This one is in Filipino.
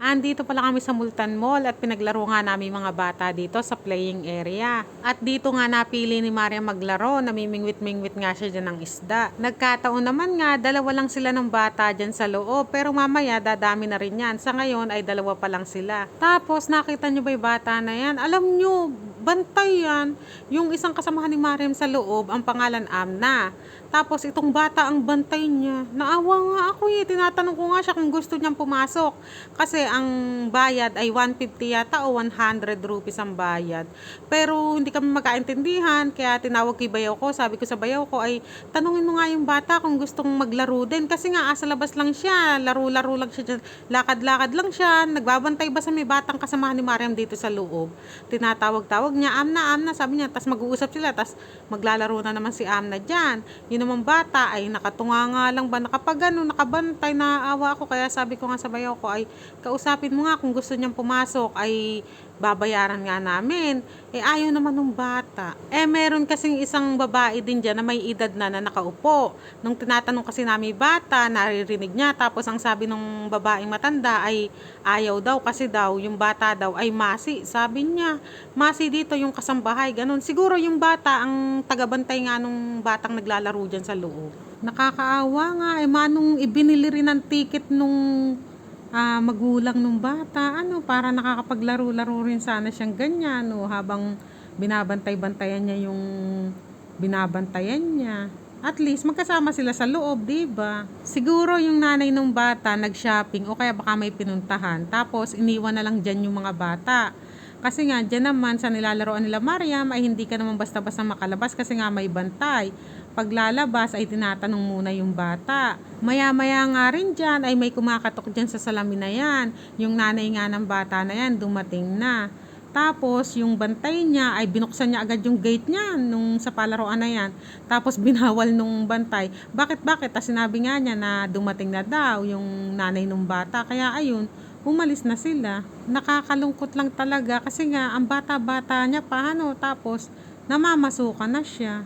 Andito pala kami sa Multan Mall at pinaglaro nga namin mga bata dito sa playing area. At dito nga napili ni Maria maglaro, namimingwit-mingwit nga siya dyan ng isda. Nagkataon naman nga, dalawa lang sila ng bata dyan sa loob, pero mamaya dadami na rin yan. Sa ngayon ay dalawa pa lang sila. Tapos nakita nyo ba yung bata na yan? Alam nyo, bantay yan. Yung isang kasamahan ni Mariam sa loob, ang pangalan Amna. Tapos itong bata ang bantay niya. Naawa nga ako eh. Tinatanong ko nga siya kung gusto niyang pumasok. Kasi ang bayad ay 150 yata o 100 rupees ang bayad. Pero hindi kami magkaintindihan. Kaya tinawag kay bayaw ko. Sabi ko sa bayaw ko ay tanungin mo nga yung bata kung gustong maglaro din. Kasi nga sa labas lang siya. Laro-laro lang siya dyan. Lakad-lakad lang siya. Nagbabantay ba sa may batang kasamahan ni Mariam dito sa loob. Tinatawag-tawag niya. Amna, Amna. Sabi niya. Tas mag-uusap sila. Tas maglalaro na naman si Amna dyan. Yun naman bata ay nakatunga nga lang ba, nakabantay, naawa ako. Kaya sabi ko nga sa bayaw ko ay kausapin mo nga kung gusto niyang pumasok ay babayaran nga namin. Ayaw naman ng bata. Meron kasing isang babae din dyan na may edad na nakaupo. Nung tinatanong kasi namin bata, naririnig niya. Tapos ang sabi ng babaeng matanda ay ayaw daw kasi daw yung bata daw ay masi. Sabi niya, masi dito yung kasambahay, ganun. Siguro yung bata ang tagabantay nga nung batang naglalaro dyan sa loob. Nakakaawa nga, manong ibinili rin ng ticket nung magulang nung bata, para nakakapaglaro-laro rin sana siyang ganyan, habang binabantay-bantayan niya yung binabantayan niya. At least magkasama sila sa loob, 'di ba? Siguro yung nanay nung bata nag-shopping o kaya baka may pinuntahan. Tapos iniwan na lang diyan yung mga bata. Kasi nga, dyan naman sa nilalaroan nila Mariam ay hindi ka naman basta-basta makalabas kasi nga may bantay. Paglalabas ay tinatanong muna yung bata. Maya-maya nga rin dyan ay may kumakatok dyan sa salamin na yan. Yung nanay nga ng bata na yan dumating na. Tapos yung bantay niya ay binuksan niya agad yung gate niya nung sa palaruan na yan. Tapos binawal nung bantay. Bakit? Tapos sinabi nga niya na dumating na daw yung nanay nung bata. Kaya ayun, umalis na sila. Nakakalungkot lang talaga kasi nga ang bata-bata niya pa tapos namamasukan na siya.